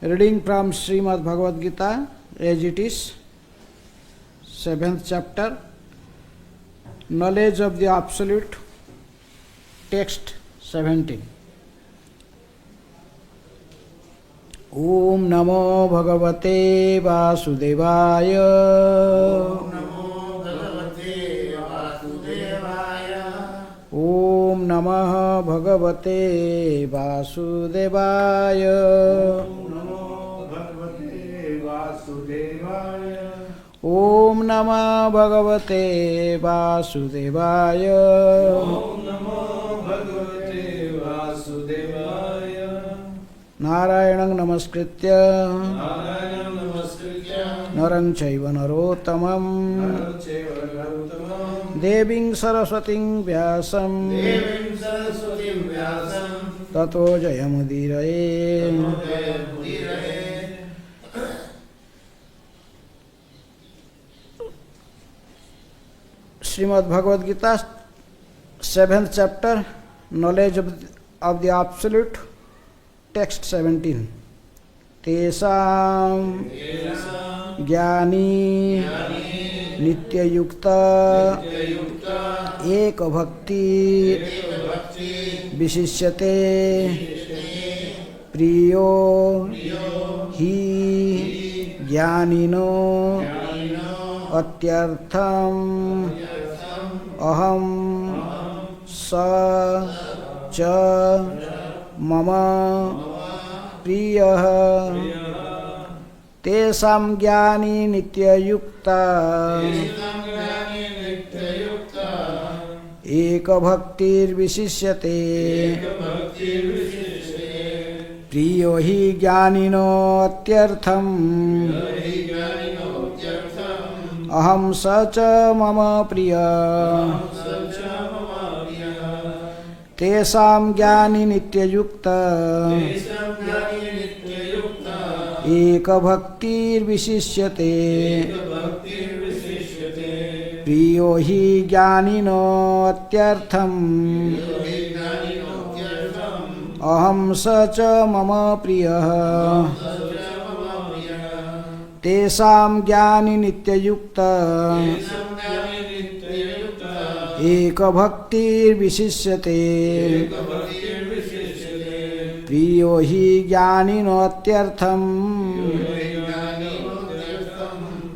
Reading from Srimad Bhagavad Gita as it is, 7th chapter, Knowledge of the Absolute, text 17. Om Namo Bhagavate Vasudevaya. Om Namah Bhagavate Vasudevaya. Om Namah Bhagavate Vasudevaya. Om Namo Bhagavate Vasudevaya. Narayanam Namaskritya Narang Chaiva Narottamam Deving Saraswating Vyasam Tato Jayamudiraye. Srimad Bhagavad Gita, 7th chapter, Knowledge of the Absolute, text 17. Tesam Jnani Nitya Yukta Ek Bhakti Vishishyate Priyo Hi Jnanino Atyartham Aham Sa Cha Mama Priyah Tesam Jnani Nitya Yukta Eka Bhaktir Vishishyate Priyo Hi Jnanino Atyartham Aham Sacha Mama Priya Tesam Jnani Nitya Yukta Eka Bhaktir Vishishyate Priyo Hi Jnanino Atyartham Aham Sacha Mama Priya Tesam Jnani Nitya Yukta Eka Bhaktir Vishishyate Priyo Hi Jnanino Atyartham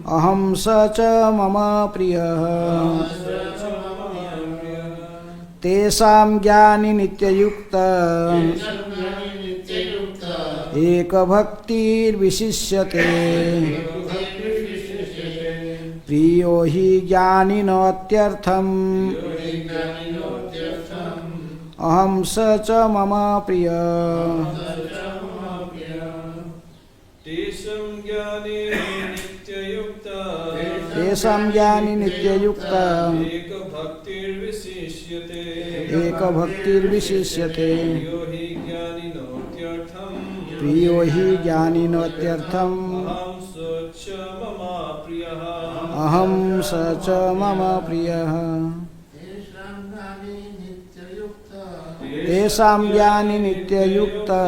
Aham Sacha Mama Priya Tesam Jnani Nitya Yukta Eka Bhaktir Vishishyate Priyo Hi Jnanino Atyartham Aham Sacha Mama Priya Tesam Jnani Nitya Yukta Tesam Jnani Nitya Yukta Eka Bhaktir Vishishyate Eka Bhaktir Vishishyate Priyo Hi Jnanino Atyartham Aham Sacha Mama Priyah Tesam Jnani Nitya Yukta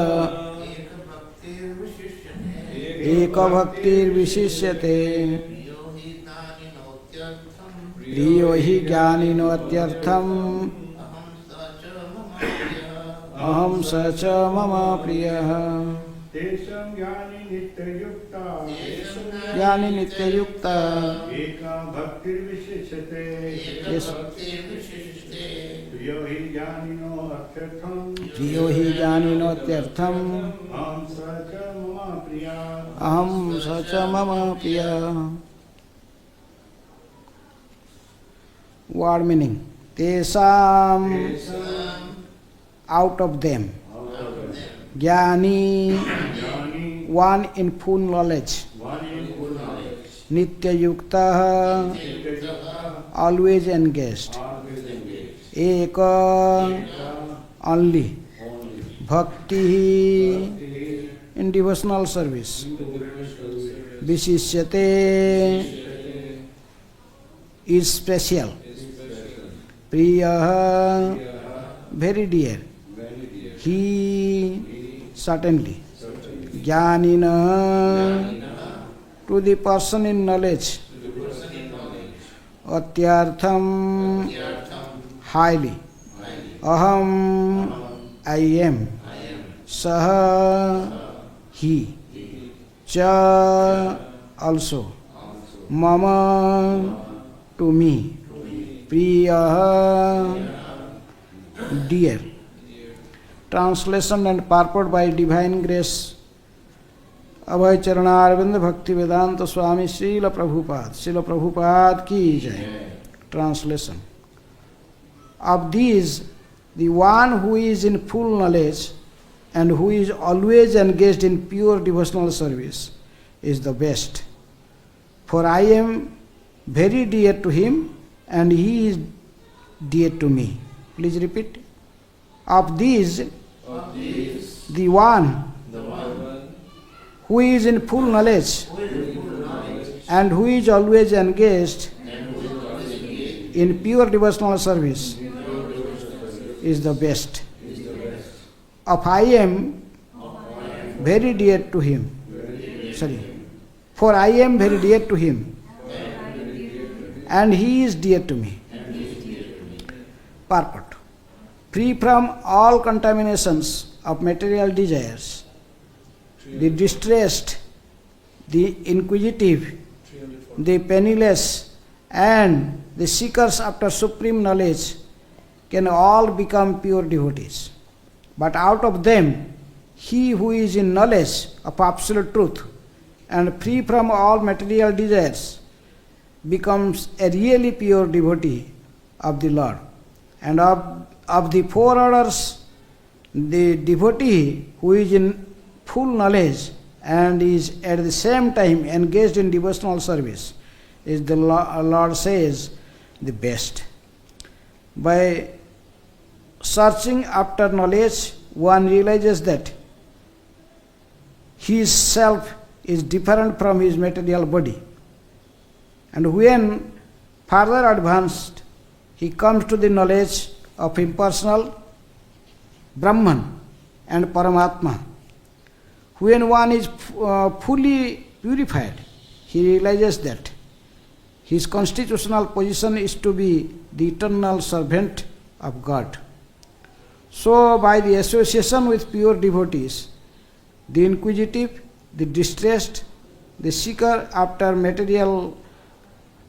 Eka Bhaktir Vishishyate Priyo Hi Jnanino Atyartham Aham Sacha Mama Priyah Tesam Jnani Nitya Yukta Jnani Nitya Yukta Eka Bhaktir Vishishyate Priyo Hi Jnanino Atyartham Priyo Hi Jnanino Atyartham Aham Sacha Mama Priya Aham Sacha Mama Priya. Word meaning. Tesam, out of them. Jnani, one in full knowledge. Nitya Yukta, always engaged. Eka, only. Bhakti, in devotional service. Vishishyate, is special. Priya, very dear. He, certainly. Jnanina, to the person in knowledge. Atyartham, highly. Aham, I am. Saha, he. Cha, also. Mama, to me. Priya, dear. Translation and purport by Divine Grace Abhay Charanarvind Bhakti Vedanta Swami Srila Prabhupada ki jai. Translation. Of these, the one who is in full knowledge and who is always engaged in pure devotional service is the best. For I am very dear to him and he is dear to me. Please repeat. Of these, the one who is in full knowledge and who is always engaged in pure devotional service is the best. Of I am very dear to him. For I am very dear to him and he is dear to me. Purport. Free from all contaminations of material desires, the distressed, the inquisitive, the penniless, and the seekers after supreme knowledge can all become pure devotees. But out of them, he who is in knowledge of absolute truth and free from all material desires becomes a really pure devotee of the Lord. And of the four orders, the devotee who is in full knowledge and is at the same time engaged in devotional service is, the Lord says, the best. By searching after knowledge, one realizes that his self is different from his material body. And when further advanced, he comes to the knowledge of impersonal Brahman and Paramatma. When one is fully purified, he realizes that his constitutional position is to be the eternal servant of God. So, by the association with pure devotees, the inquisitive, the distressed, the seeker after material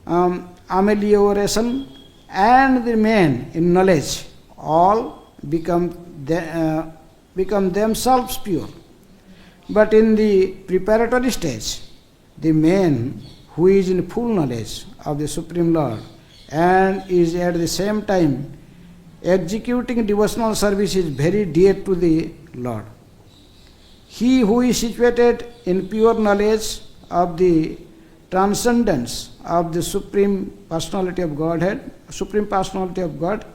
amelioration, and the man in knowledge all become themselves pure. But in the preparatory stage, the man who is in full knowledge of the Supreme Lord and is at the same time executing devotional service is very dear to the Lord. He who is situated in pure knowledge of the transcendence of the Supreme Personality of Godhead, Supreme Personality of God,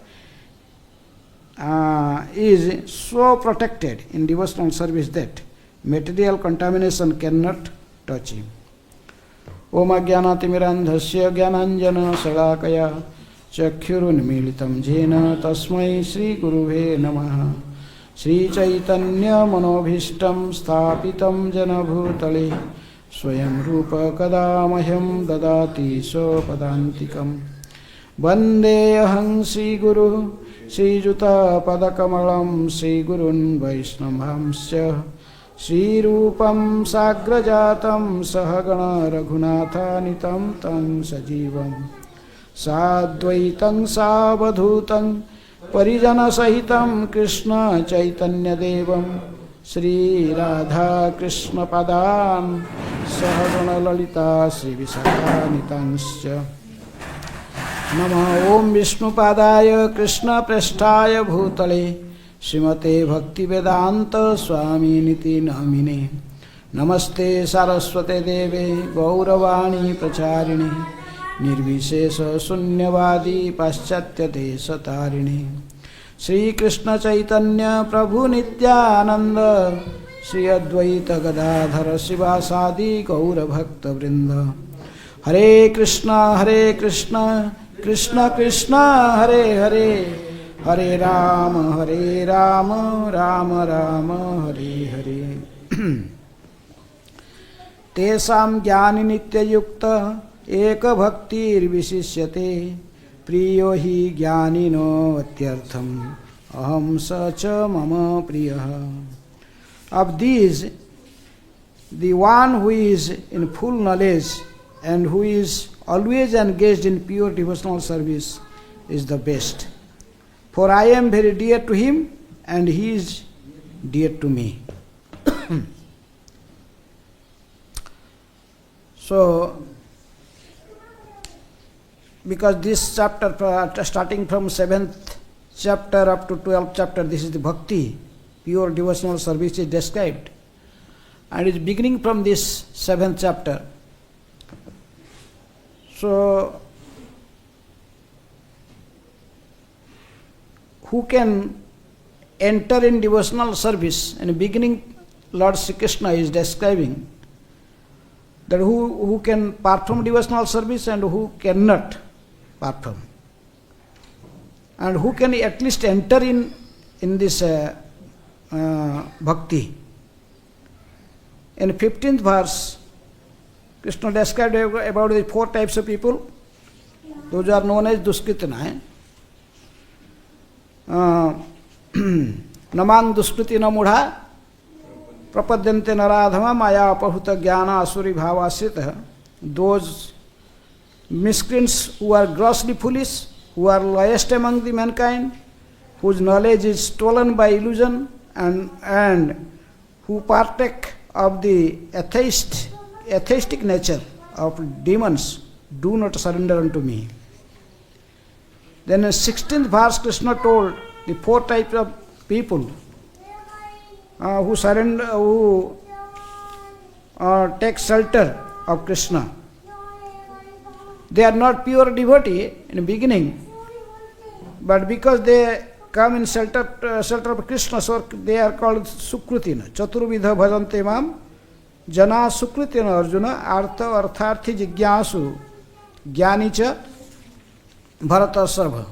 is so protected in devotional service that material contamination cannot touch him. Om Ajnanatimirandhasya Jnananjana Salakaya Chakshurunmilitam Jena Tasmai Sri Guruve Namaha. Sri Chaitanya Manobhishtam Sthapitam Jana Bhutale Swayam Rupa Kadamahyam Dadati Sopadantikam. Vande Aham Sri Guru Sri Juta Padakamalam Sri Gurun Vaishnavamsya Sri Rupam Sagrajatam Sahagana Raghunatanitam Tang Sajivam Sadvaitam Savadhutam Parijana Sahitam Krishna Chaitanya Devam Sri Radha Krishna Padan Sahagana Lalita Sri Visakhanitansya Nama Om Vishnu Padaya Krishna Prasthaya Bhutale Srimate Bhakti Vedanta Swami Niti Namine Namaste Saraswate Deve Gauravani Pracharini Nirvishesha Sunyavadi Paschatya Desatarini Sri Krishna Chaitanya Prabhu Nityananda Sri Advaita Gadadhara Sivasadi Gaura Bhakta Vrinda Hare Krishna Krishna Krishna Hare Hare Hare Rama Rama Rama Hare Hare Tesam Jnani Nitya Yukta Eka Bhaktir Visishyate Priyo Hi Jnanino Atyartham Aham Sacha Mama Priyaha. Of these, the one who is in full knowledge and who is always engaged in pure devotional service is the best. For I am very dear to him and he is dear to me. So, because this chapter, starting from 7th chapter up to 12th chapter, this is the bhakti, pure devotional service is described. And it's beginning from this 7th chapter. So, who can enter in devotional service? In the beginning, Lord Sri Krishna is describing that who can perform devotional service and who cannot perform. And who can at least enter in this bhakti. In 15th verse, Krishna described about the 4 types of people. Those are known as Duskritina. Namang Duskritina Mudha Prapadyante Naradhama Maya Apahuta Jnana Asuri Bhavasita. Those miscreants who are grossly foolish, who are lowest among the mankind, whose knowledge is stolen by illusion, and who partake of the atheistic nature of demons, do not surrender unto me. Then in 16th verse, Krishna told the 4 types of people who surrender, who take shelter of Krishna. They are not pure devotee in the beginning, but because they come in shelter of Krishna, so they are called Sukritina. Chaturvidha bhajante mam jana Sukritina Arjuna artha artharthi jigyasu jnanicha bharata sarva.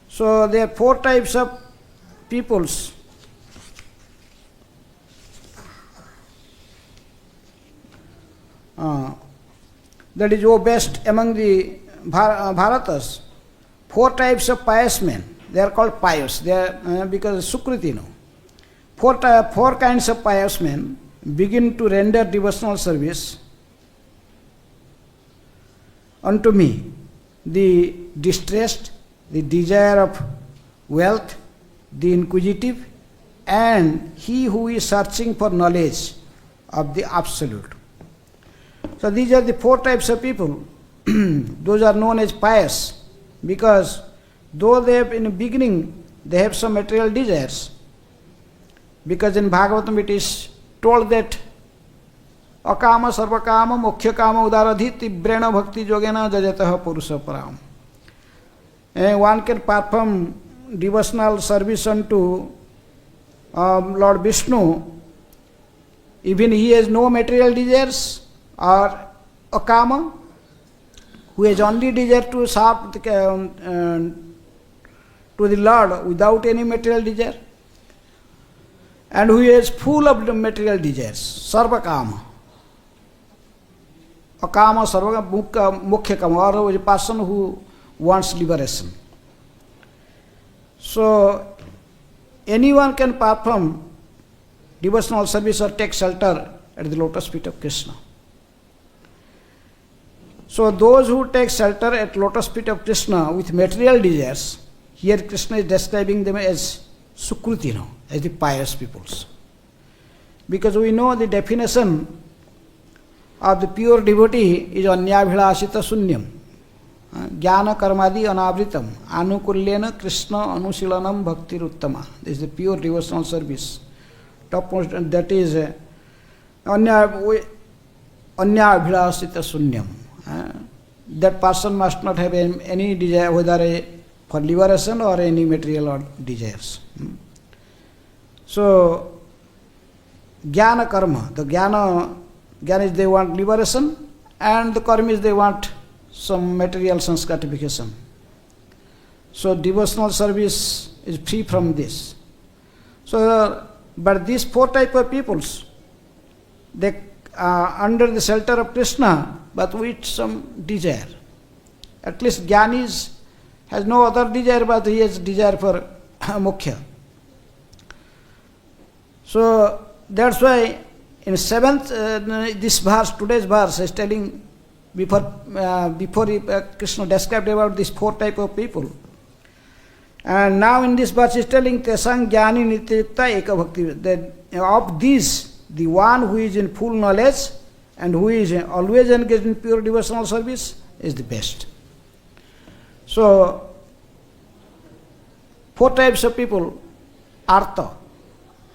So there are 4 types of peoples. That is, O best among the Bharatas, 4 types of pious men. They are called pious. They are because Sukritino. 4 kinds of pious men begin to render devotional service unto me. The distressed, the desire of wealth, the inquisitive, and he who is searching for knowledge of the Absolute. So these are the 4 types of people. Those are known as pious, because though they have in the beginning they have some material desires, because in Bhagavatam it is told that akama sarvakama moksha kama udaradhi tibrena bhakti yogena jajatah purusha param. And one can perform devotional service unto Lord Vishnu, even he has no material desires, or akama, who has only desire to serve to the Lord without any material desire, and who is full of the material desires, sarvakama. Akama, sarvakama, moksha kama, or a person who wants liberation. So anyone can perform devotional service or take shelter at the lotus feet of Krishna. So those who take shelter at lotus feet of Krishna with material desires, here Krishna is describing them as Sukritino, as the pious peoples. Because we know the definition of the pure devotee is anyabhilasita sunyam, jnana karmadi anavritam, anukulyena Krishna anusilanam bhakti uttama. This is the pure devotional service. Topmost, that is anyabhilasita sunyam. That person must not have any desire, whether for liberation or any material or desires. So, jnana karma, the jnana is they want liberation, and the karma is they want some material sanskarification. So devotional service is free from this. So, but these four type of peoples, they are under the shelter of Krishna, but with some desire. At least Jnanis has no other desire, but he has desire for Mukhya. So that's why in seventh, this verse, today's verse is telling, before Krishna described about these four type of people. And now in this verse is telling Tesang Jnani Nityayukta Eka Bhakti, that of these, the one who is in full knowledge and who is always engaged in pure devotional service is the best. So, four types of people. Artha.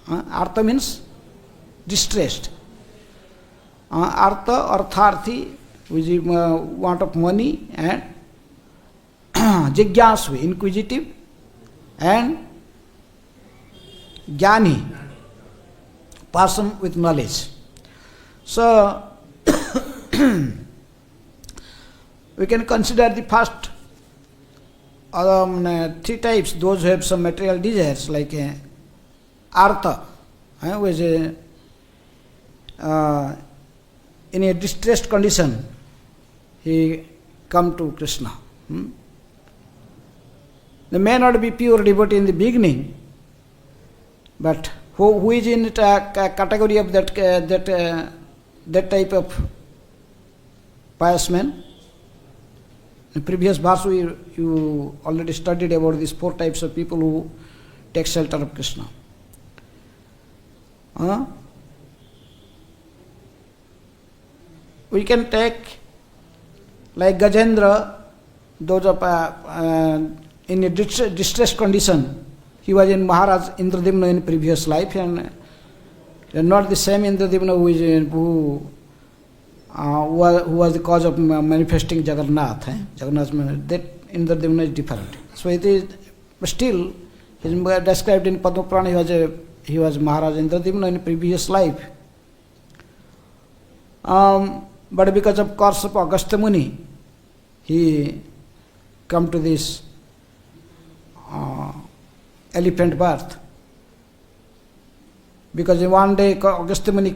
Artha means distressed. Artha, Artharthi, which is want of money, and Jigyasu, inquisitive, and Jnani, person with knowledge. So, we can consider the first three types, those who have some material desires, like Artha, which is in a distressed condition, he come to Krishna. They may not be pure devotee in the beginning, but who is in a category of that type of pious man? In previous verse, you already studied about these four types of people who take shelter of Krishna. We can take like Gajendra, those of in a distressed condition. He was in Maharaj Indradimna in previous life, and not the same Indradimna who was the cause of manifesting Jagannath. Jagannath, that Indradimna is different. So it is, but still, he is described in Padma Purana, he was Maharaj Indradimna in previous life. But because of course of Agastya Muni, he come to this elephant birth. Because one day Agastya Muni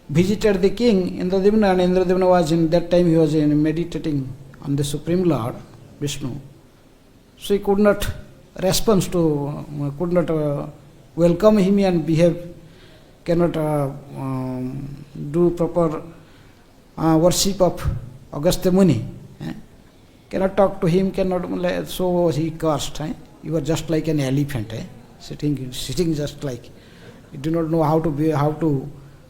visited the king Indradimna, and Indradimna was in that time he was meditating on the Supreme Lord Vishnu. So he could not respond to, could not welcome him and behave, cannot do proper worship of Agastya Muni. Cannot talk to him, cannot, so he cursed. You are just like an elephant, sitting just like. You do not know how to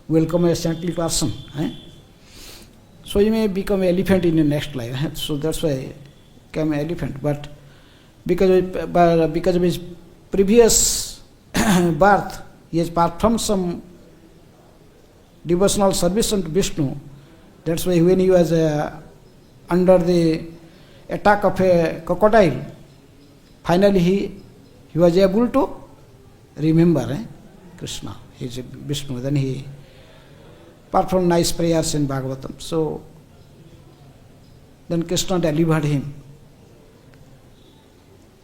welcome a saintly person. So you may become an elephant in your next life. So that's why he became an elephant. But because of his previous birth, he has performed some devotional service unto Vishnu. That's why when he was under the attack of a crocodile, finally he was able to remember Krishna, he is Vishnu. Then he performed nice prayers in Bhagavatam. So then Krishna delivered him.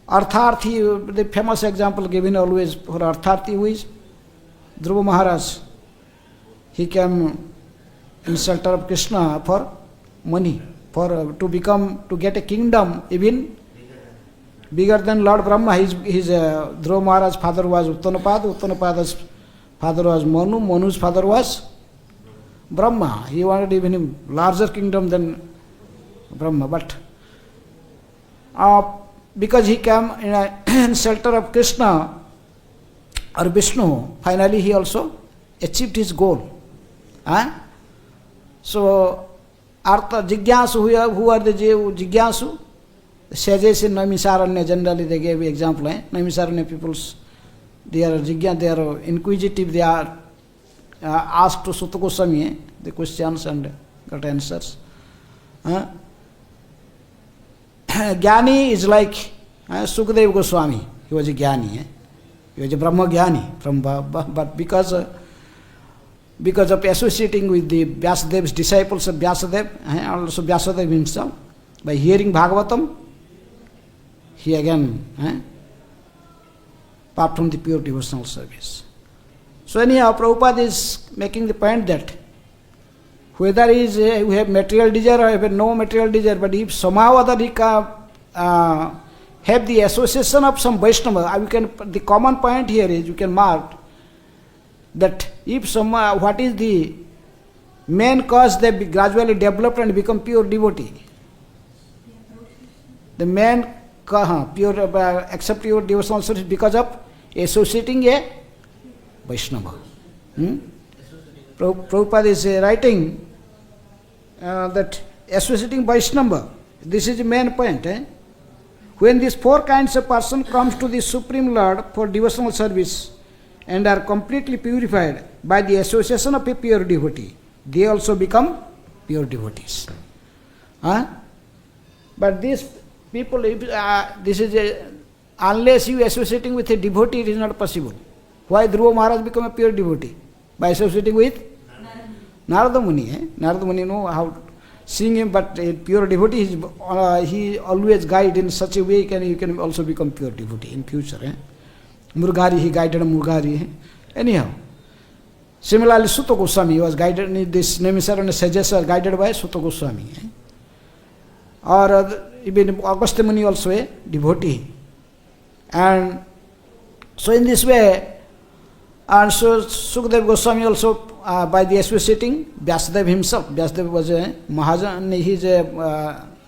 Artharthi, the famous example given always for Artharthi, who is Dhruva Maharaj. He came in shelter of Krishna for money, to get a kingdom even bigger than Lord Brahma. His Dhruva Maharaj's father was Uttanapad, Uttanapada's father was Manu, Manu's father was Brahma. He wanted even a larger kingdom than Brahma, but because he came in shelter of Krishna or Vishnu, finally he also achieved his goal. So, Artha, Jigyasu, who are the Jigyasu? The sages in Naimisaranya, generally they gave example. Naimisaranya peoples, they are inquisitive, they are asked to Sutta Goswami the questions and got answers. Jnani is like Sukadeva Goswami. He was a Jnani. He was a Brahma Jnani, but because because of associating with the Vyasadev's disciples of Vyasadev, and also Vyasadev himself. By hearing Bhagavatam, he again performed the pure devotional service. So anyhow, Prabhupada is making the point that whether we have material desire or have no material desire, but if somehow or other he have the association of some Vaishnava, the common point here is, you can mark that if what is the main cause they gradually develop and become pure devotee? The main pure accept pure devotional service because of associating a Vaishnava. Prabhupada is writing that associating Vaishnava, this is the main point. When these four kinds of person comes to the Supreme Lord for devotional service and are completely purified by the association of a pure devotee, they also become pure devotees. But these people, unless you associating with a devotee, it is not possible. Why Dhruva Maharaj become a pure devotee? By associating with Narada Muni. Narada Muni know how to sing him, but a pure devotee, he always guide in such a way you can also become pure devotee in future. Murghari, he guided Murghari. Anyhow, similarly Sutta Goswami was guided, this Naimisarana Sajas was guided by Sutta Goswami. Or even Agastya Muni also a devotee. And so in this way, and so Sukadeva Goswami also by the associating Vyasadeva himself. Vyasadeva was a Mahajan, he is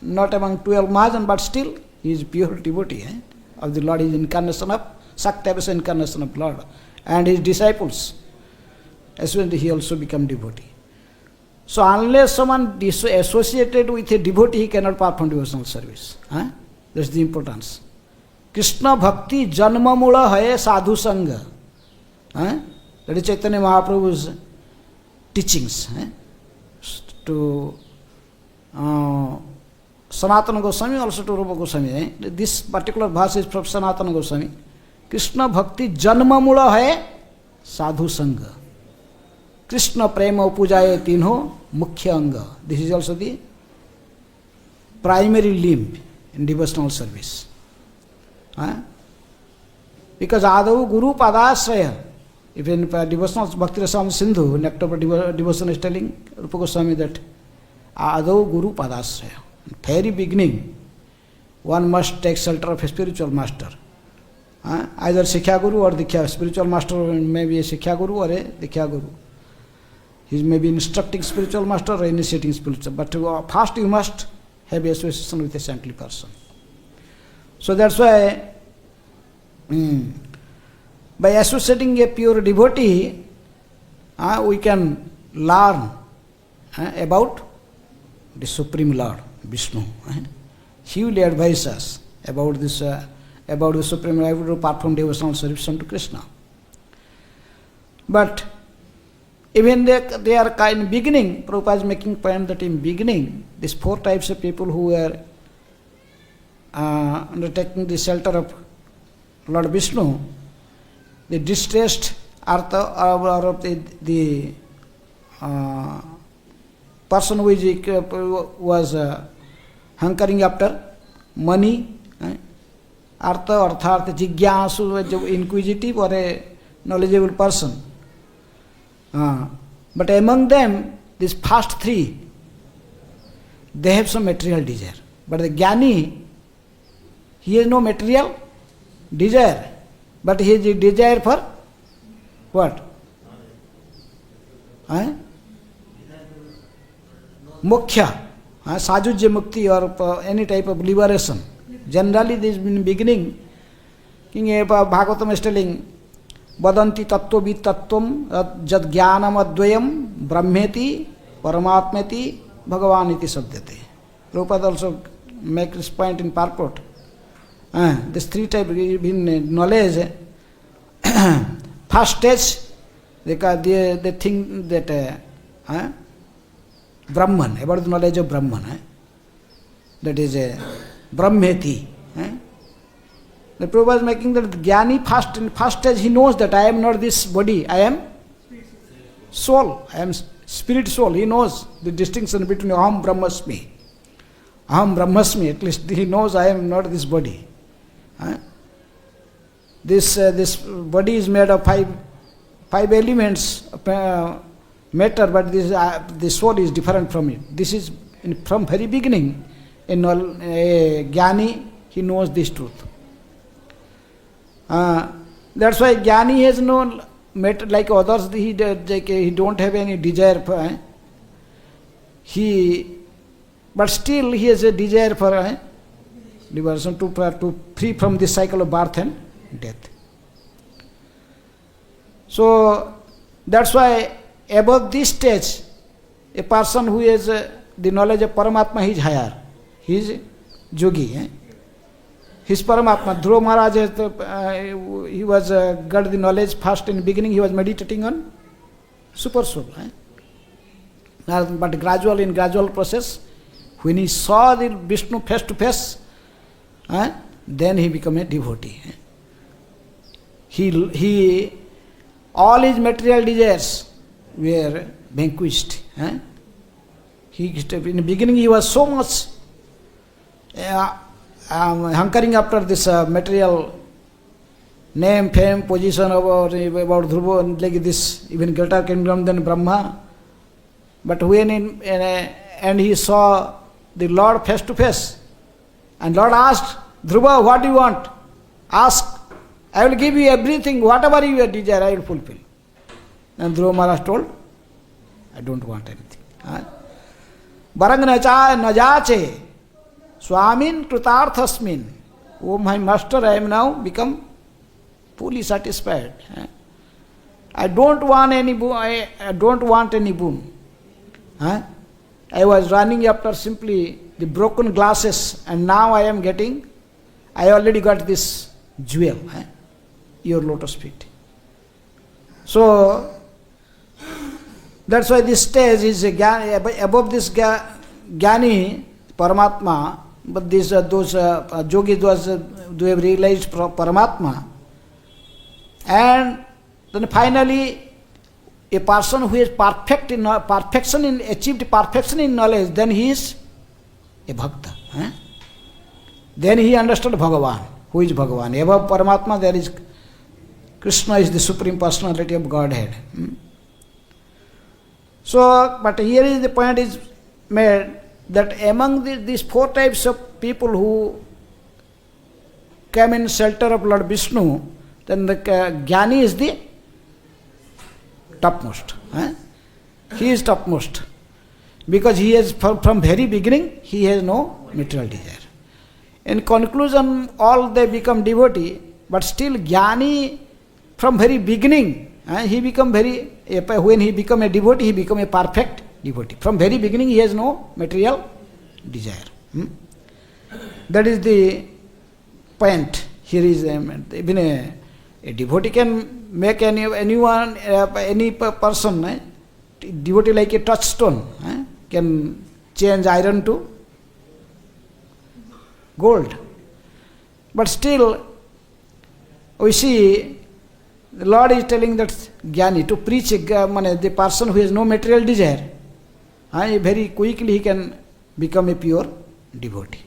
not among 12 Mahajan, but still he is pure devotee of the Lord. He is incarnation of Saktavasa, incarnation of Lord. And his disciples, as well he also become devotee. So unless someone is associated with a devotee, he cannot perform devotional service. That's the importance. Krishna Bhakti Janma Mula Hai Sadhu Sangha. That is Chaitanya Mahaprabhu's teachings to Sanatana Goswami, also to Rupa Goswami. This particular verse is from Sanatana Goswami. Krishna Bhakti Janma Mula Hai Sadhu Sangha. Krishna Prema Pujaye Tinho Mukhya Anga. This is also the primary limb in devotional service. Because Adau Guru Padasraya, even devotional Bhakti Rasam Sindhu, Nectar of Devotion is telling Rupa Goswami that Adau Guru Padasraya. Very beginning, one must take shelter of a spiritual master. Either Sikhya Guru or Dikhya. Spiritual master may be a Sikhya Guru or a Dikhya Guru. He may be instructing spiritual master or initiating spiritual. But first you must have association with a saintly person. So that's why by associating a pure devotee, we can learn about the Supreme Lord, Vishnu. He will advise us about this, about the Supreme Lord, to perform devotional service unto Krishna. But even they are kind of beginning, Prabhupada is making point that in beginning, these four types of people who were undertaking the shelter of Lord Vishnu, the distressed artha or the person who was hankering after money, artha arthat jigyasu, inquisitive or a knowledgeable person. But among them, these first three, they have some material desire. But the Jnani, he has no material desire, but he has a desire for what? Moksha, Sajujya Mukti or any type of liberation. Generally, this in the beginning, King Bhagavatam is telling, Vadanti tattva vid tattvam jad jnanam advayam brahmeti paramatmeti bhagavan iti sabdyate. Prabhupada also makes this point in purport. This three types in knowledge. First stage, they think that Brahman, about the knowledge of Brahman, that is Brahmeti. The Prabhupada is making that Jnani in first stage he knows that I am not this body, I am soul, I am spirit soul. He knows the distinction between Aham Brahmasmi. Aham Brahmasmi, at least he knows I am not this body. This body is made of five elements, matter, but this soul is different from it. This is from very beginning. A Jnani, he knows this truth. That's why Jnani has no matter like others. He don't have any desire for. But still he has a desire for liberation, to free from this cycle of birth and death. So that's why above this stage, a person who has the knowledge of Paramatma, he is higher. He is yogi. His Paramatma, Dhruva Maharaj, he was got the knowledge first in the beginning. He was meditating on super soul. But in gradual process, when he saw the Vishnu face to face, then he became a devotee. All his material desires were vanquished. In the beginning he was so much hankering after this material name, fame, position about Dhruva, like this, even greater kingdom than Brahma. But when and he saw the Lord face to face, and Lord asked, Dhruva, what do you want? Ask. I will give you everything, whatever you desire, I will fulfill. And Dhruva Maharaj told, I don't want anything. Barang najache, Swamin Kritarthasmin. Oh my master, I am now become fully satisfied. I don't want any boon. I don't want any boon. I was running after simply the broken glasses, and now I already got this jewel, your lotus feet. So that's why this stage is above this Jnani, Paramatma, but those yogis, they have realized Paramatma. And then finally, a person who is achieved perfection in knowledge, then he is a bhakta. Then he understood Bhagavan. Who is Bhagavan? Above Paramatma, there is Krishna, is the Supreme Personality of Godhead. So, but here is the point is made that among these four types of people who came in shelter of Lord Vishnu, then the Jnani is the topmost. He is topmost. Because he has, from very beginning, he has no material desire. In conclusion, all they become devotee, but still Jnani, from very beginning, he become when he become a devotee, he become a perfect devotee. From very beginning, he has no material desire. That is the point. Here is even a devotee can make anyone, any person, devotee like a touchstone, can change iron to gold. But still, we see the Lord is telling that Jnani to preach the person who has no material desire, very quickly he can become a pure devotee.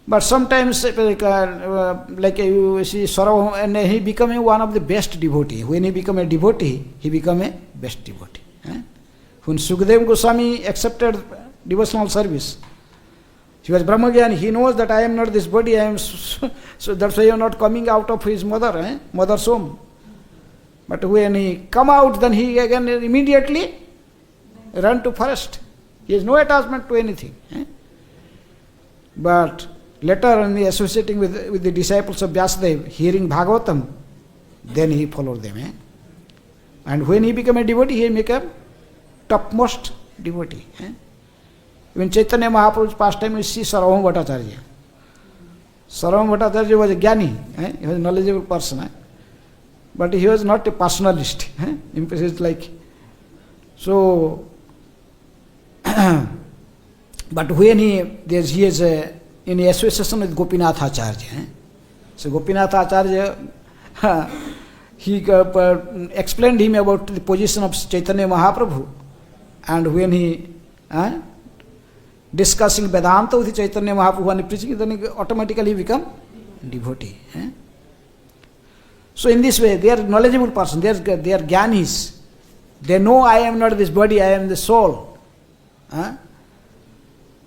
But sometimes, like you see, Saurabh, and he became one of the best devotee. When he became a devotee, he became a best devotee. When Sukadeva Goswami accepted devotional service, he was Brahmagyan. He knows that I am not this body. I am so that's why I am not coming out of his mother's home. But when he come out, then he again immediately run to forest. He has no attachment to anything. But later, when he associating with the disciples of Vyasadeva, hearing Bhagavatam, then he followed them. And when he became a devotee, he became topmost devotee. When Chaitanya Mahaprabhu's pastime, we see Sarvabhauma Bhattacharya. Sarvabhauma Bhattacharya was a Jnani, he was a knowledgeable person. But he was not a personalist. It's like, so, but when he is in association with Gopinath Acharya. So Gopinath Acharya, he explained him about the position of Chaitanya Mahaprabhu, and when he discussing Vedanta with Chaitanya Mahaprabhu and preaching, then he automatically become devotee. So in this way, they are knowledgeable person, they are jnanis. They know I am not this body, I am the soul.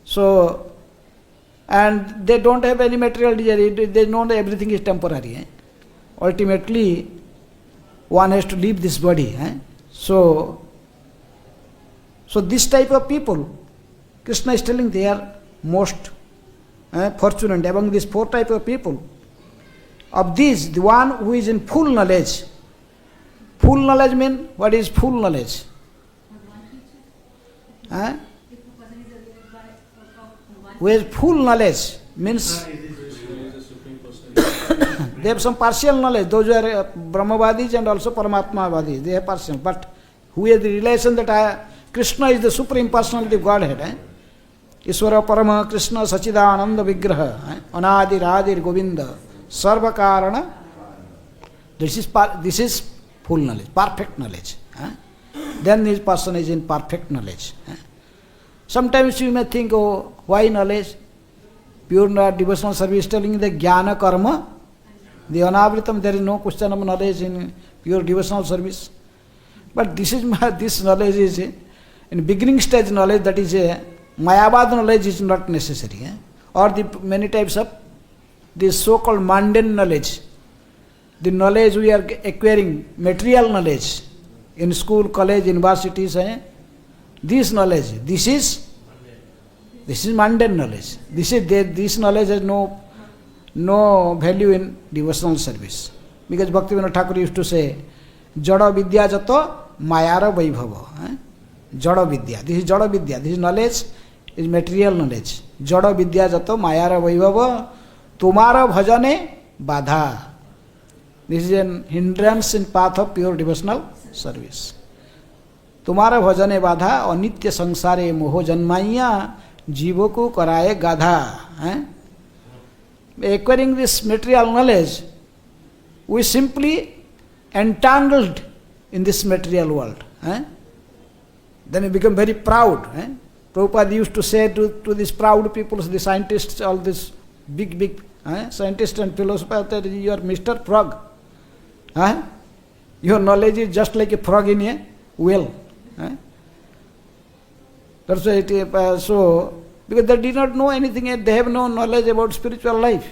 So, and they don't have any material desire, they know that everything is temporary. Ultimately, one has to leave this body. So this type of people, Krishna is telling they are most fortunate among these 4 type of people. Of these, the one who is in full knowledge. Full knowledge means, what is full knowledge? Who has full knowledge means they have some partial knowledge. Those who are Brahmavadis and also Paramatmavadis, they have partial. But who has the relation that Krishna is the Supreme Personality of Godhead. Ishvara Parama Krishna Sachidananda Vigraha, Anadir Adir Govinda, Sarva Karana. This is full knowledge, perfect knowledge. Then this person is in perfect knowledge. Sometimes you may think, oh, why knowledge? Pure devotional service telling the jnana karma, the anavritam, there is no question of knowledge in pure devotional service. But this knowledge is in beginning stage knowledge, that is Mayavad knowledge is not necessary. Or the many types of this so-called mundane knowledge. The knowledge we are acquiring, material knowledge in school, college, universities. This knowledge, this is mundane knowledge. This knowledge has no value in devotional service. Because Bhaktivinoda Thakur used to say, Jada Vidya Jato Mayara Vaibhava. Jada Vidya. This is Jada Vidya. This knowledge is material knowledge. Jada Vidya Jato Mayara Vaibhava Tumara Bhajane Badha. This is an hindrance in path of pure devotional service. तुम्हारा भजने बाधा अनित्य संसारे मोह जन्माइया जीवों को कराए गाधा. Acquiring this material knowledge, we simply entangled in this material world. Then we become very proud. Prabhupada used to say to these proud people, the scientists, all these big scientists and philosophers, that you are Mr. Frog. Your knowledge is just like a frog in a well. That's why because they did not know anything yet, they have no knowledge about spiritual life.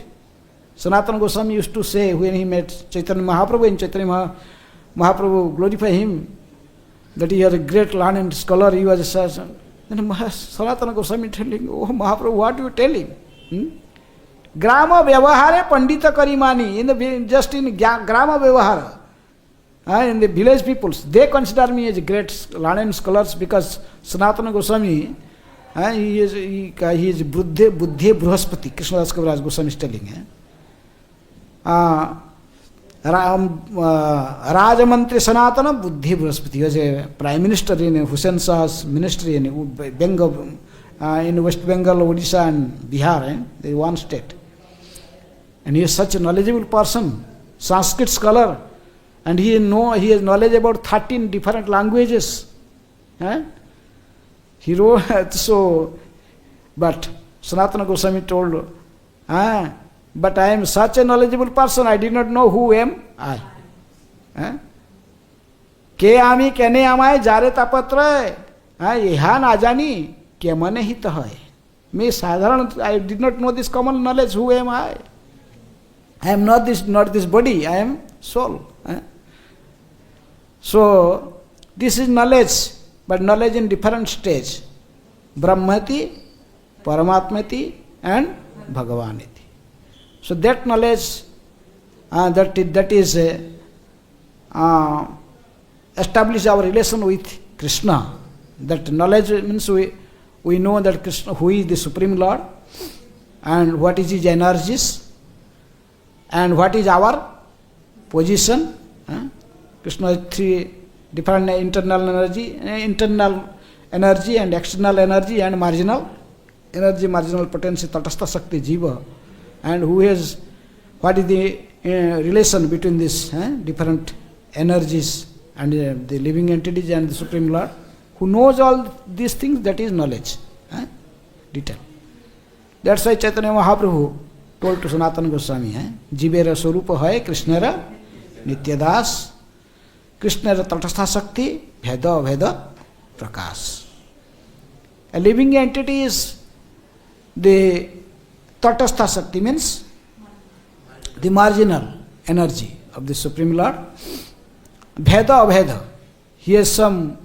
Sanatana Goswami used to say when he met Chaitanya Mahaprabhu, and Chaitanya Mahaprabhu glorified him, that he was a great learned scholar, he was a surgeon. Then Sanatana Goswami telling, oh Mahaprabhu, what do you tell him? Grama Vyavahare Pandita Karimani, just in Grama Vyavahara. In the village peoples, they consider me as great learned scholars because Sanatana Goswami, he is Buddhi Bruhaspati, Krishnadas Kaviraj Goswami is telling. Rajamantri Sanatana Buddhi Bruhaspati, he was a prime minister in Hussain Shah's ministry in Bengal, in West Bengal, Odisha and Bihar, there is one state. And he is such a knowledgeable person, Sanskrit scholar. And he has knowledge about 13 different languages. He wrote, but Sanatana Goswami told, but I am such a knowledgeable person, I did not know who am I. Ke ami kene amai jare tapatre, yeha na jani ke mane hit hai. Me sadharan, I did not know this common knowledge, who am I? I am not this body, I am soul. So, this is knowledge, but knowledge in different stage. Brahmati, Paramatmati and Bhagavaniti. So that knowledge, that is establish our relation with Krishna. That knowledge means we know that Krishna, who is the Supreme Lord, and what is his energies, and what is our position. Krishna has 3 different internal energy and external energy and marginal energy, marginal potency, tatastha shakti, jiva. And what is the relation between these different energies and the living entities and the Supreme Lord, who knows all these things, that is knowledge, detail. That's why Chaitanya Mahaprabhu told to Sanatana Goswami, Jivera Swarupa hai Krishnara Nityadas, Krishnara Tatastha Shakti, Veda Veda Prakash. A living entity is the Tatastha Shakti, means the marginal energy of the Supreme Lord. Bheda Abheda, he has some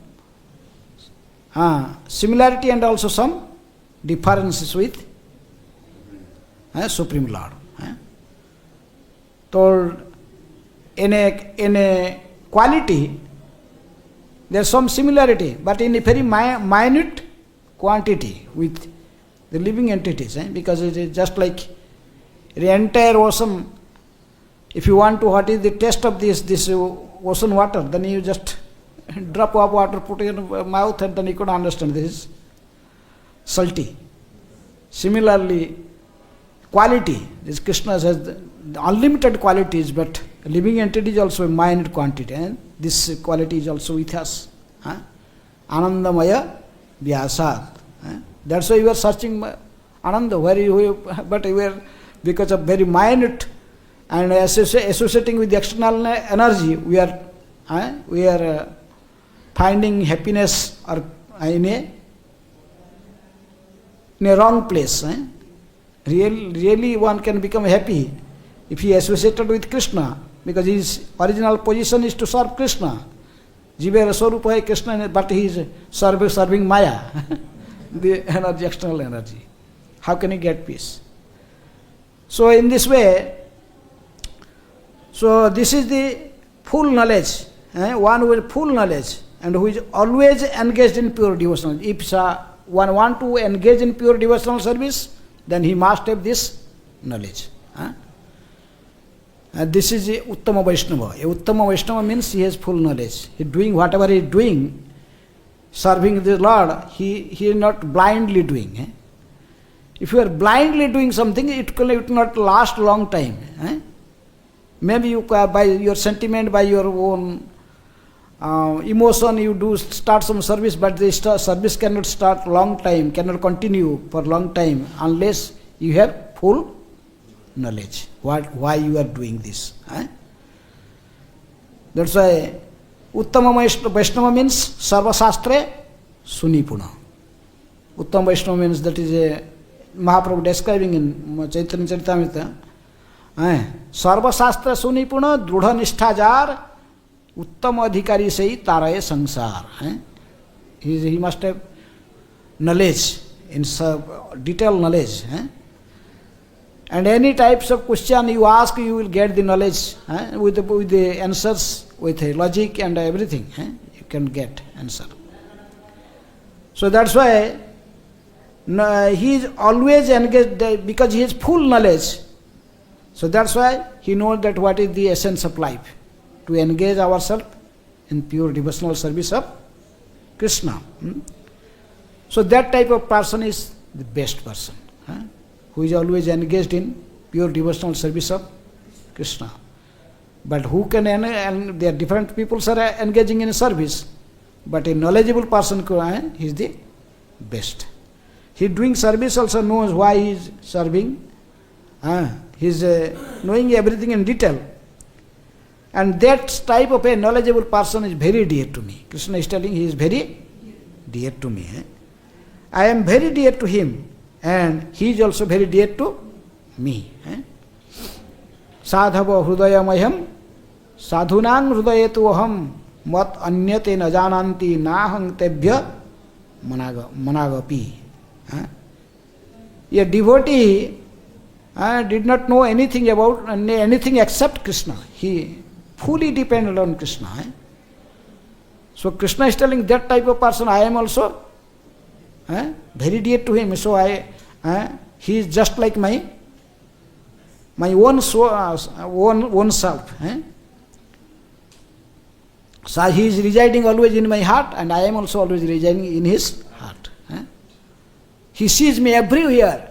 similarity and also some differences with Supreme Lord. Told in a quality there is some similarity, but in a very minute quantity with the living entities, because it is just like the entire ocean. If you want to, what is the taste of this ocean water, then you just drop of water, put in your mouth, and then you could understand this is salty. Similarly, quality, this Krishna has unlimited qualities, but living entity is also a minute quantity, and this quality is also with us. Anandamaya Vyasad. That's why we are searching Ananda, but we are, because of very minute and associating with the external energy, we are finding happiness or in a wrong place. Really one can become happy if he is associated with Krishna, because his original position is to serve Krishna. Jivera Swarupa hai Krishna, but he is serving Maya, the energy, external energy. How can he get peace? So in this way, so this is the full knowledge, one with full knowledge and who is always engaged in pure devotional. If one want to engage in pure devotional service, then he must have this knowledge. And this is the Uttama Vaishnava. A Uttama Vaishnava means he has full knowledge. He doing whatever he is doing, serving the Lord, he is not blindly doing. If you are blindly doing something, it will not last a long time. Maybe you, by your sentiment, by your own emotion, you do start some service, but the service cannot start long time, cannot continue for long time unless you have full knowledge why you are doing this. That's why Uttama Vaishnava means Sarva Shastre Sunipuna. Uttama Vaishnava means, that is a Mahaprabhu describing in Chaitanya Charitamrita. Sarva Shastra Sunipuna Drudha Nishthajar Uttama Adhikari Sei Taraye Sansar. He must have knowledge, in detailed knowledge. And any types of question you ask, you will get the knowledge with the answers, with logic and everything. You can get answer. So that's why he is always engaged, because he has full knowledge. So that's why he knows that what is the essence of life, to engage ourselves in pure devotional service of Krishna. So that type of person is the best person, who is always engaged in pure devotional service of Krishna. But who can, and there are different people are engaging in service, but a knowledgeable person, he is the best. He doing service also knows why he is serving. He is knowing everything in detail. And that type of a knowledgeable person is very dear to me. Krishna is telling he is very dear to me. I am very dear to him, and he is also very dear to me. Sadhava hrudayamayam sadhunang hrudayetu aham mat anyate na jananti nahang tebhya managapi. A devotee did not know anything about anything except Krishna. He fully depended on Krishna. So Krishna is telling that type of person, I am also very dear to him. So he is just like my own self. So he is residing always in my heart, and I am also always residing in his heart. He sees me everywhere.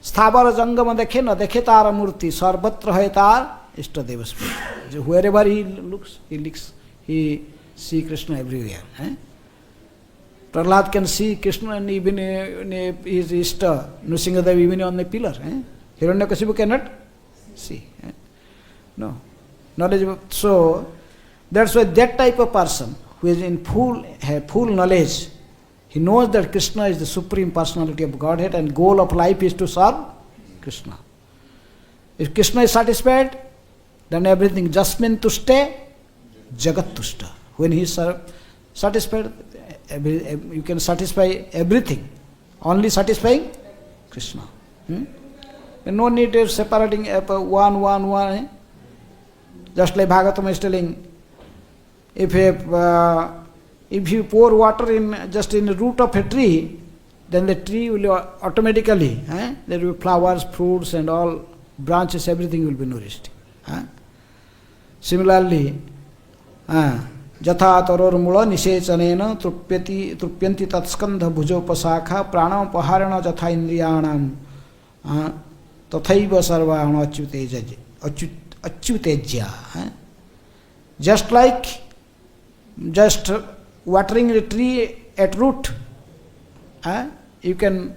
Sthabara jangama dekhe na dekhe tara murti sarvatra hai tar Ishtadeva spirit. So wherever he looks, he see Krishna everywhere. Prahlad can see Krishna and even his Ishta, Nrsimhadev even on the pillar. Hiranyakashipu cannot see. No. Knowledge. So that's why that type of person who is in full knowledge, he knows that Krishna is the supreme personality of Godhead and goal of life is to serve Krishna. If Krishna is satisfied, then everything just means to stay, Jagat tushta. When he is satisfied, you can satisfy everything. Only satisfying Krishna. And no need of separating one. Just like Bhagavatam is telling, if you pour water in the root of a tree, then the tree will automatically, there will be flowers, fruits and all branches, everything will be nourished. Similarly, Jatha taror mula nisechanena trupyanti tatskandha bhujopasakha pranapaharana jatha indriyanam tathaiva sarvahana achyutejya. Just like watering the tree at root, you can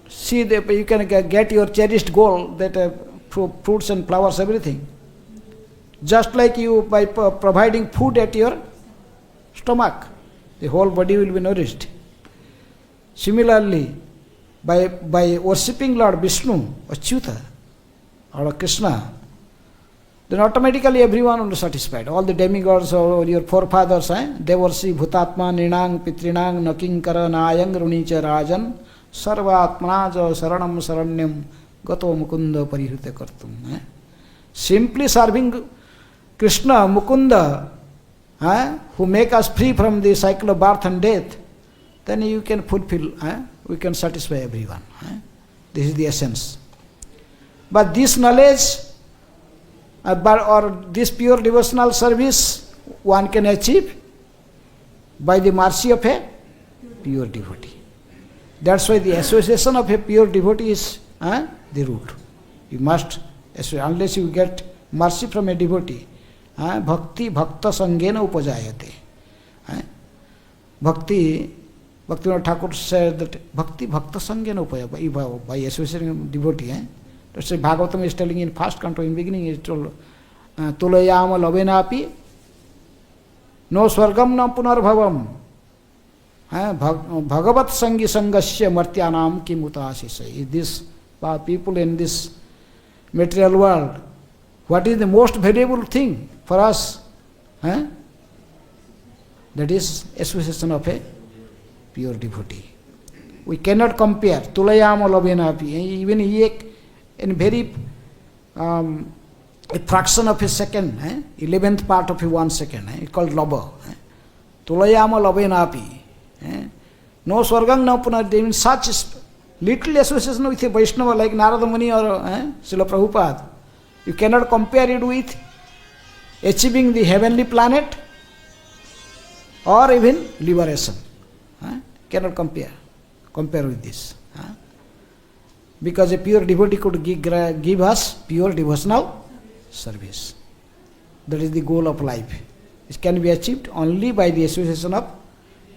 see you can get your cherished goal, that fruits and flowers, everything. Just like you, by providing food at your stomach, the whole body will be nourished. Similarly, by worshipping Lord Vishnu, Achyuta, or Krishna, then automatically everyone will be satisfied. All the demigods or your forefathers, they worship Bhutatma, Ninang, Pitrinang, Nakinkara, Nayang, Runicha, Rajan, Sarvatmanaja, Saranam, Saranyam, Gato Mukunda, Parihute Kartum. Simply serving Krishna, Mukunda, who make us free from the cycle of birth and death, then you can fulfill, we can satisfy everyone. This is the essence. But this knowledge, or this pure devotional service, one can achieve by the mercy of a pure devotee. That's why the association of a pure devotee is the root. You must, unless you get mercy from a devotee, bhakti bhakta sangena upajayate. Bhaktivinoda Thakur said that bhakti bhakta sangena upajayate, by associating a devotee. That's why Bhagavatam is telling in first canto, in beginning is told, tulayama lavenapi no swargam na punarbhavam bhagavat sangi sangasya martyanam kimutasisai. This people in this material world, what is the most valuable thing for us? That is association of a pure devotee. We cannot compare. Tulayama lavenapi. Even in very a fraction of a second, 11th part of a 1 second, it's called lava. Tulayama lavenapi. No swargang no punar. They mean such little association with a Vaishnava like Narada Muni or Srila Prabhupada. You cannot compare it with achieving the heavenly planet or even liberation. Cannot compare with this. Because a pure devotee could give us pure devotional service. That is the goal of life. It can be achieved only by the association of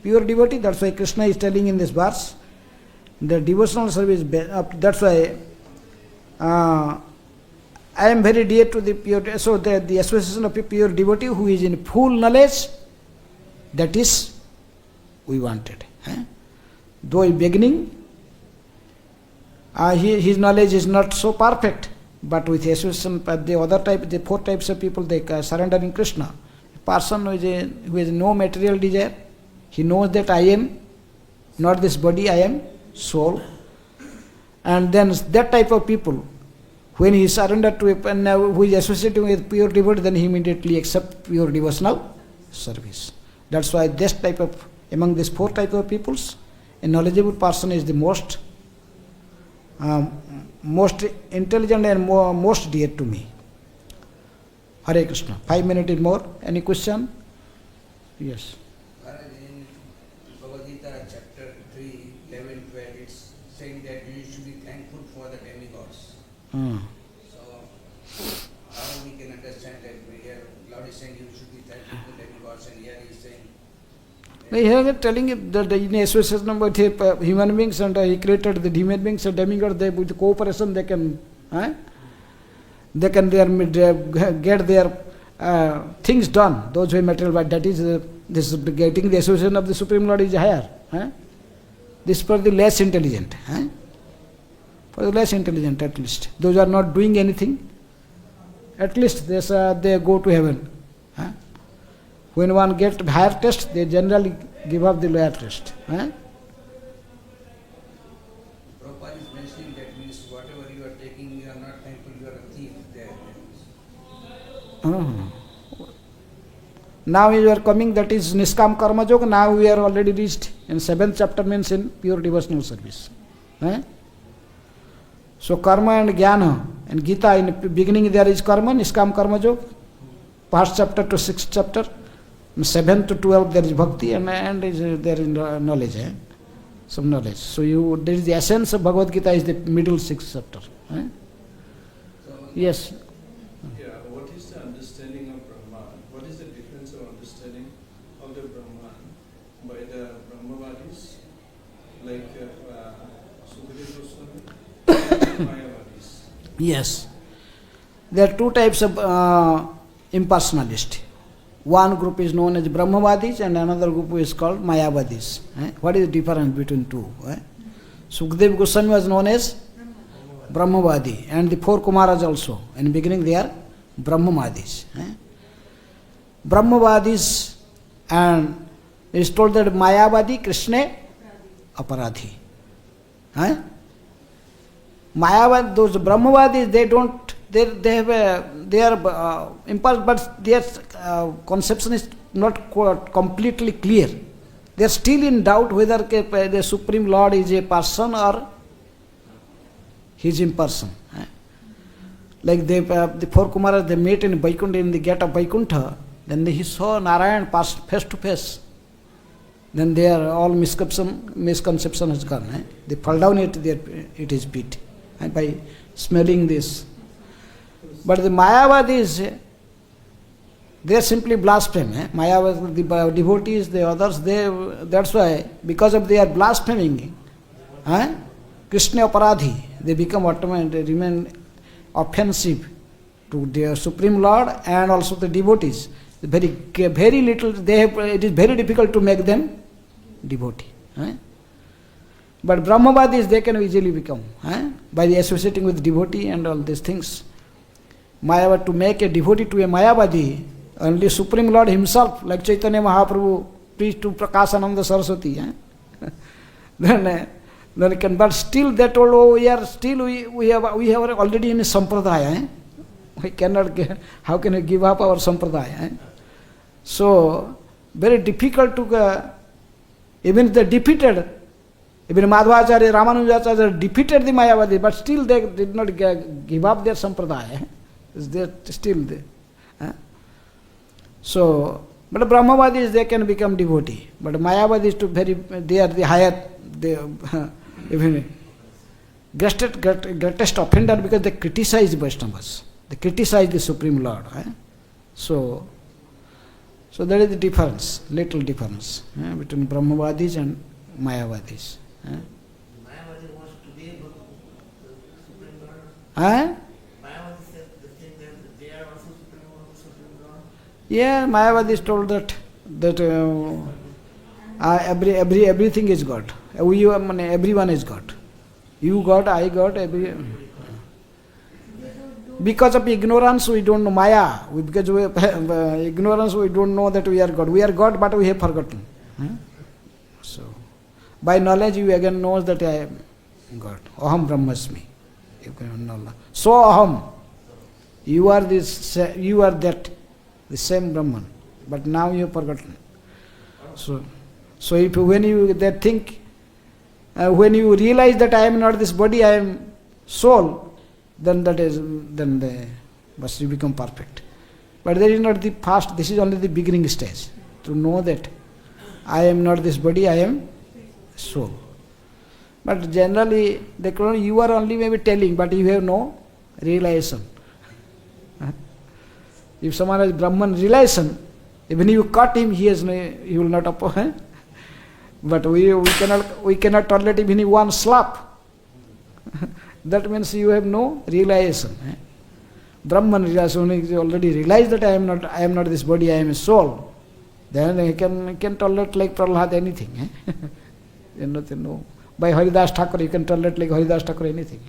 pure devotee. That's why Krishna is telling in this verse, the devotional service, that's why I am very dear to the pure, so the association of a pure devotee who is in full knowledge, that is we wanted. Though in beginning, his knowledge is not so perfect, but with association, the other type, the 4 types of people, they surrender in Krishna. A person who has no material desire, he knows that I am not this body, I am soul. And then that type of people, when he surrenders to a, who is associating with pure devotee, then he immediately accepts pure devotional service. That's why this type of, among these 4 types of peoples, a knowledgeable person is the most intelligent and most dear to me. Hare Krishna. 5 minutes more. Any question? Yes. In Bhagavad Gita, chapter 3, 11, 12, it's saying that you should be thankful for the demigods. So, He was telling it that in association with human beings and he created the human beings and demigods, they, with cooperation they can get their things done. Those who are material, but that is this getting the association of the Supreme Lord is higher. This for the less intelligent. For the less intelligent at least. Those who are not doing anything, at least they go to heaven. When one gets higher test, they generally give up the lower test. Prabhupada is mentioning that means whatever you are taking, you are not thankful, you are a thief there. Now you are coming, that is Niskam Karma Yoga. Now we are already reached in 7th chapter, means in pure devotional service. So karma and jnana, and Gita in the beginning there is karma, Niskam Karma Yoga. 1st chapter to 6th chapter. 7th to 12th there is bhakti and there is knowledge, some knowledge. So there is the essence of Bhagavad Gita is the middle 6th chapter. Yes. Yeah, what is the understanding of Brahman? What is the difference of understanding of the Brahman by the Brahmavadis, like Sukadeva Goswami and Mayavadis? Yes. There are two types of impersonalists. One group is known as Brahmavadis and another group is called Mayavadis. What is the difference between two? Sukadeva Goswami was known as Brahmavadi and the 4 Kumaras also. In the beginning they are Brahmavadis. Brahmavadis, and it is told that Mayavadi Krishna Aparadhi. Mayavad, those Brahmavadis, they are impulse, but their conception is not completely clear. They are still in doubt whether the Supreme Lord is a person or he is imperson. Like the 4 Kumaras, they met in Vaikuntha, in the gate of Vaikuntha, then he saw Narayan pass face to face. Then their all misconception has gone. They fall down at his feet by smelling this. But the Mayavadis, they are simply blaspheme. Mayavadis, the devotees, the others, that's why, because of their blaspheming, Krishna Aparadhi, they become automatic, they remain offensive to their Supreme Lord and also the devotees. Very little, it is very difficult to make them devotee. But Brahmavadis, they can easily become, by associating with devotee and all these things. Mayavad, to make a devotee to a Mayavadi, only Supreme Lord himself, like Chaitanya Mahaprabhu preached to Prakasananda Saraswati. Then he can, but still they told, we have already in a sampradaya. We cannot get, how can we give up our sampradaya? So, very difficult to, even they defeated, even Madhvacharya, Ramanujacharya defeated the Mayavadi, but still they did not give up their sampradaya. They still there. So, but Brahmavadis, they can become devotee. But Mayavadis, they are the higher, even greatest offender because they criticize Vaishnavas. They criticize the Supreme Lord. So there is the difference, little difference between Brahmavadis and Mayavadis. Mayavadi wants to be able to Supreme Lord. Mayavadi said the thing that they are also Supreme Lord. Yeah, Mayavadis told that everything is God. Everyone is God. You God, I God, because of ignorance we don't know Maya. Because of ignorance we don't know that we are God. We are God, but we have forgotten. So, by knowledge you again knows that I am God. Aham Brahmasmi. So Aham. You are this. You are that. The same Brahman. But now you have forgotten. So if when you think, when you realize that I am not this body, I am soul, then you become perfect. But that is not the past, this is only the beginning stage. To know that I am not this body, I am soul. But generally, you are only maybe telling, but you have no realization. If someone has Brahman realization, even if you cut him, he will not But we cannot tolerate even one slap. That means you have no realization. Brahman realization, he already realized that I am not this body, I am a soul. Then he can tolerate like Prahlad anything. No. By Haridas Thakur, you can tolerate like Haridas Thakur anything.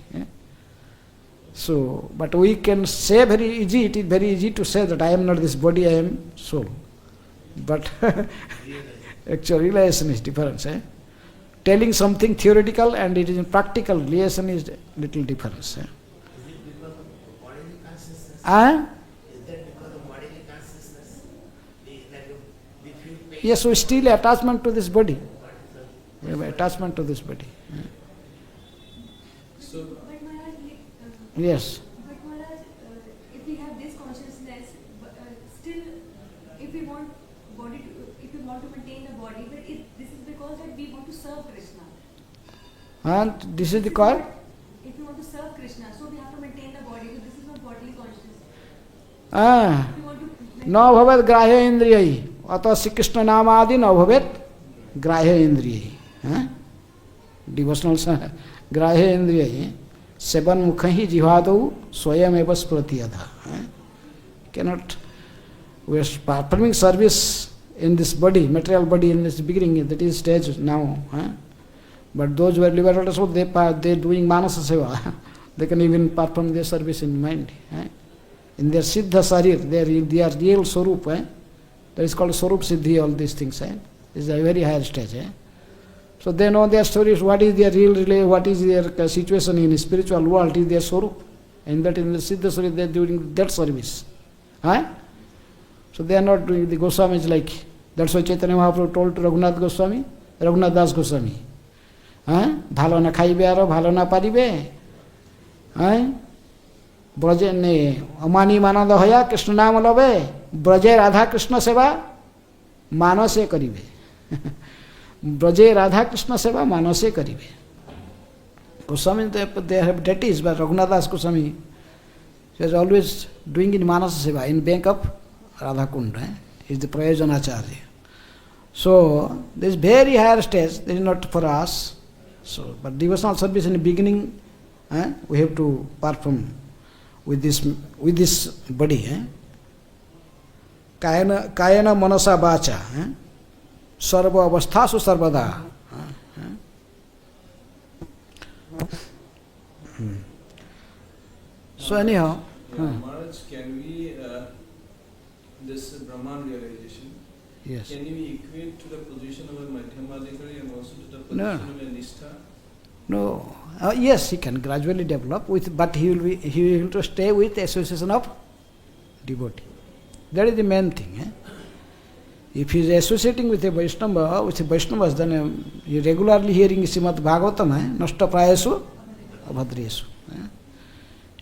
So, but we can say very easy, it is very easy to say that I am not this body, I am soul. But actual realization is different. Telling something theoretical and it is in practical realization is little difference. Is it because of bodily consciousness? Is that because of bodily consciousness? Like we feel pain. Yes, so still attachment to this body. We have attachment to this body. So, But Maharaj, Yes. but Maharaj, if we have this consciousness, still, if we want body, if we want to maintain the body, but this is because that we want to serve Krishna. And this is the call. If we want to serve Krishna, so we have to maintain the body. So this is not bodily consciousness. Ah. If we want to न भवेत् ग्राह्य इंद्रिय अतः श्री कृष्ण नाम आदि न भवेत् ग्राह्य इंद्रिय. डिवोशनल ग्राह्य इंद्रिय सेवन मुख ही जिह्वादौ स्वयं एव स्फुरति यथा. Cannot, we are performing service in this body, material body in this beginning, that is stage now. But those who are liberated, so they are doing manasa seva. They can even perform their service in mind. In their siddha sarir, their real swarup. That is called swarup siddhi, all these things. Is a very higher stage. So they know their stories, what is their real, what is their situation in the spiritual world, is their swarup. And that in the siddha sarir, they are doing that service. So they are not doing the Goswamis like, that's why Chaitanya Mahaprabhu told to Raghunath Goswami, Raghunath Das Goswami. Bhalo na khaibe aro, bhalo na paribe. Braje ne amani manada hoya, Krishna naam lobe, braje Radha Krishna seva, manase karibe. Braje Radha Krishna seva, manase karibe. Goswami, they have deities, but Raghunath Das Goswami, he is always doing in manasa seva, in bank of Radha Kunda. Is the Prayojanacharya. So, this very higher stage, this is not for us. So, but devotional service in the beginning, we have to perform with this body. Kayana manasa bacha, sarva avasthasu sarvada. So anyhow, Maharaj, can we, this Brahman realization, yes. can we equate to the position of a Madhyamadikari and also to the position No. of a Nishtha? No. Yes, he can gradually develop with, but he will have to stay with association of devotee. That is the main thing. If he is associating with a Vaishnavas, then he regularly hearing Srimad Bhagavatam, Nashta Prayasu Abhadresu.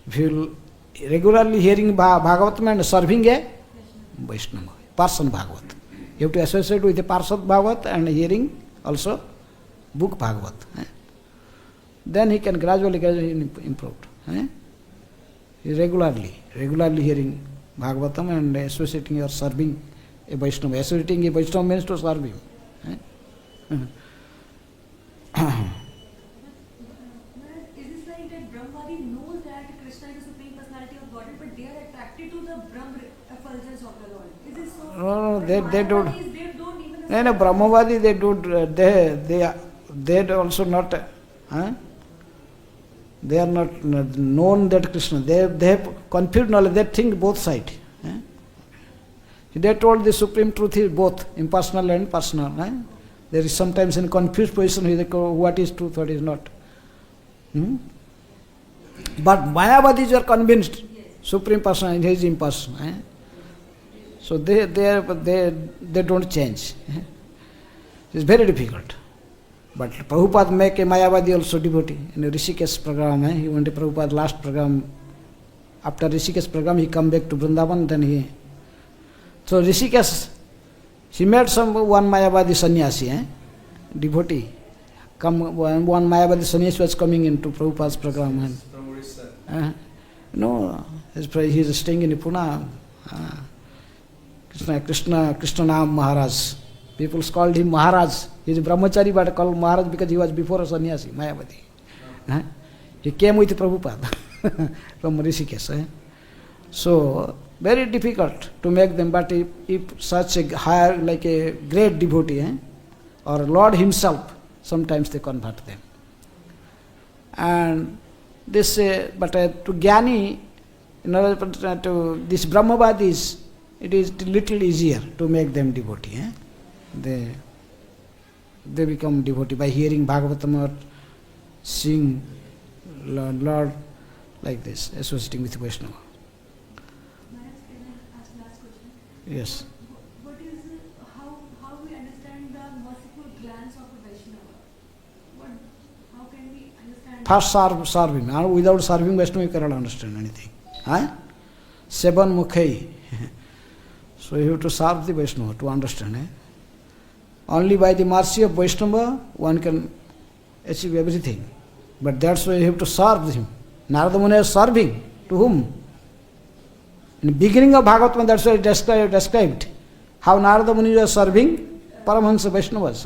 If he will regularly hearing Bhagavatam and serving a Vaishnava, Parsan Bhagavat. You have to associate with the Parsad Bhagavat and hearing also book Bhagavat. Then he can gradually improve. Regularly hearing Bhagavatam and associating or serving a Vaishnava. Associating a Vaishnava means to serve him. Is this like that Brahmavadi knows that Krishna is the Supreme Personality of Godhead, but they are attracted to the Brahm effulgence of the Lord? Is this so? No, they don't. They don't even. No, Brahmavadi, they also not. They are not known that Krishna. They have confused knowledge. They think both sides. They told the supreme truth is both impersonal and personal. There is sometimes in confused position what is truth, what is not. But Mayavadis are convinced supreme person is impersonal. So they don't change. It's very difficult. But Prabhupada make a Mayavadi also devotee. In a Rishikesh program, he went to Prabhupada last program. After Rishikesh program, he come back to Vrindavan, then he... So Rishikesh, he met one Mayavadi sannyasi, devotee. One Mayavadi sannyasi was coming into Prabhupada's program. And, From Orissa. no, he is staying in Pune. Krishna Naam Maharaj. People called him Maharaj. He is Brahmachari but called Maharaj because he was before a sannyasi, Mayavati. He came with Prabhupada from Rishikesh. So, very difficult to make them, but if such a higher, like a great devotee, or Lord himself, sometimes they convert them. And this, but to Jnani, in order to this Brahmavadis, it is little easier to make them devotee. They become devotee by hearing Bhagavatam or seeing Lord like this, associating with Vaishnava. Maharaj, can I ask last question? Yes. What is how we understand the merciful glance of a Vaishnava? How can we understand? First serve him. Without serving Vaishnava, you cannot understand anything. Sevan Mukhai. So you have to serve the Vaishnava to understand. Only by the mercy of Vaishnava one can achieve everything. But that's why you have to serve him. Narada Muni is serving to whom? In the beginning of Bhagavatam, that's why it described how Narada Muni was serving Paramahansa Vaishnavas.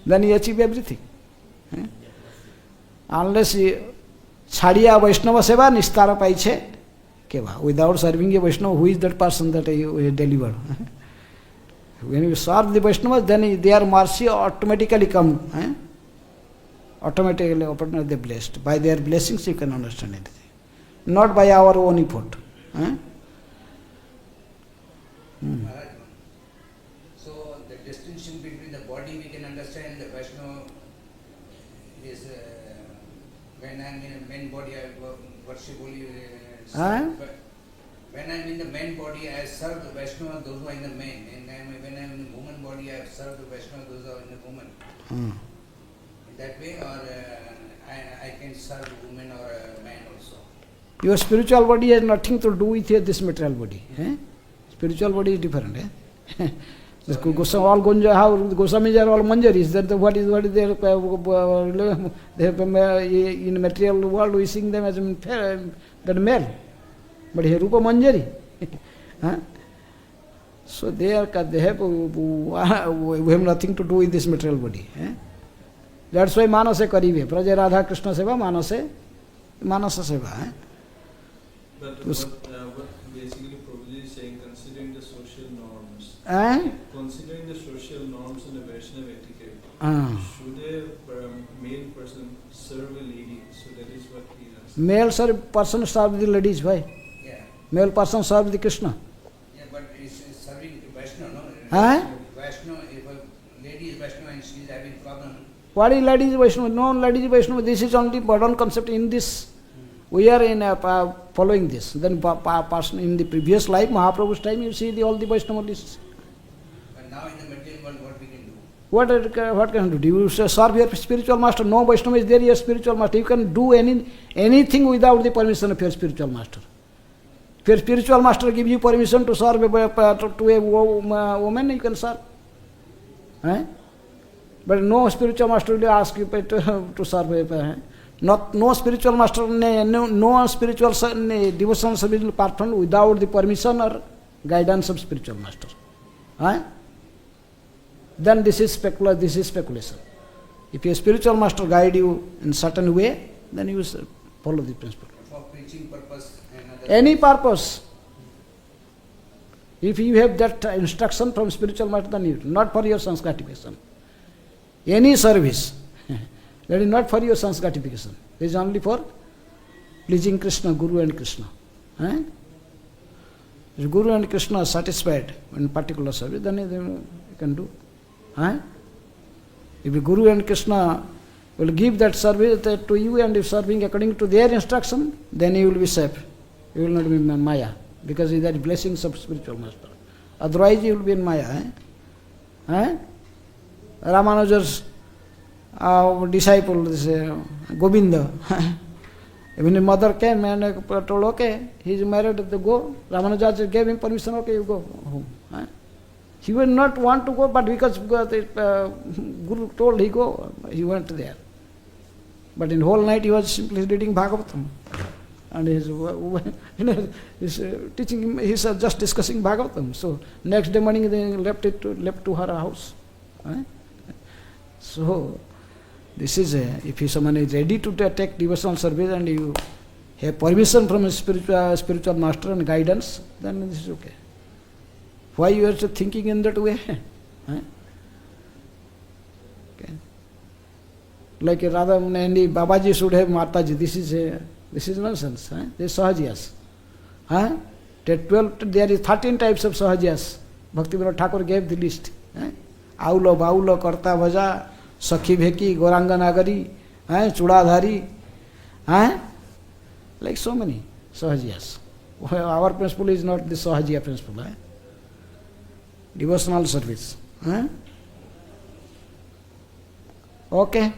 Then he achieved everything. Unless he chadiya Vaishnava seva nistara paiche keva. Without serving a Vaishnava, who is that person that he delivered? When you serve the Vaishnavas, then their mercy automatically come. Automatically they are blessed. By their blessings you can understand anything. Not by our own effort. Maharaj, so the distinction between the body we can understand, the Vaishnava is when I am in a main body I worship only. When I am in the main body I serve the Vaishnava, those who are in the main. And when I am in the woman body I serve the Vaishnava, those who are in the woman. In that way, or I can serve a woman or a man also. Your spiritual body has nothing to do with this material body. Spiritual body is different. This all Gonja, how Goswamis are all Manjaris. That what is their they have in material world we sing them as that male. But here Rupa Manjari. So we have nothing to do with this material body. That's why Manase Karive, Praja Radha Krishna Seva, Manasa Seva. But what basically Prabhuji is saying, considering the social norms, considering the social norms in the Vaishnava etiquette, should a male person serve a lady? So that is what he has. Male person serve the ladies, why? Yeah. Male person serve the Krishna. Yeah, but it's serving Vaishnava, no? Vaishnava, if a lady is Vaishnava and she is having problem. What is ladies Vaishnava? No ladies Vaishnava. This is only modern concept in this. We are in following this. Then in the previous life, Mahaprabhu's time, you see all the Vaishnava lists. But now in the material world, what we can do? What can you do? You serve your spiritual master. No Vaishnava is there, your spiritual master. You can do anything without the permission of your spiritual master. If your spiritual master gives you permission to serve to a woman, you can serve. But no spiritual master will ask you to serve. No spiritual master, no spiritual devotional service will perform without the permission or guidance of spiritual master. Then this is speculation. If your spiritual master guide you in certain way, then you will follow the principle. For preaching purpose and other Any purpose. If you have that instruction from spiritual master, then you not for your sense gratification. Any service, that is not for your sense gratification. It is only for pleasing Krishna, Guru and Krishna. If Guru and Krishna are satisfied in particular service, then you can do. If the Guru and Krishna will give that service to you, and if serving according to their instruction, then you will be safe. You will not be in Maya, because that is blessings of spiritual master. Otherwise you will be in Maya. Ramanuja's disciple, this Govinda, when his mother came and told, okay, he is married, go. Ramanuja gave him permission, okay, you go home. He would not want to go, but because Guru told he go, he went there. But in whole night he was simply reading Bhagavatam. and he's teaching him, he's just discussing Bhagavatam. So next day morning they left to her house. So this is if someone is ready to take devotional service and you have permission from a spiritual master and guidance, then this is okay. Why you are thinking in that way? Okay. Like Radha Muni, Babaji should have Mataji. This is nonsense. This is Sahajiyas. There is 13 types of Sahajiyas. Bhaktivinoda Thakur gave the list. Aulo, Baulo, Karta, Bhaja, Sakhi Bheki, Goranga Nagari, Chudadhari. Like so many Sahajiyas. Our principle is not the Sahajiya principle. Devotional service. Okay.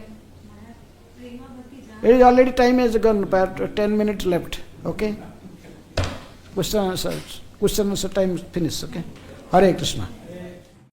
It is already time has gone, 10 minutes left. Okay. Question answer time finished. Okay. Hare Krishna.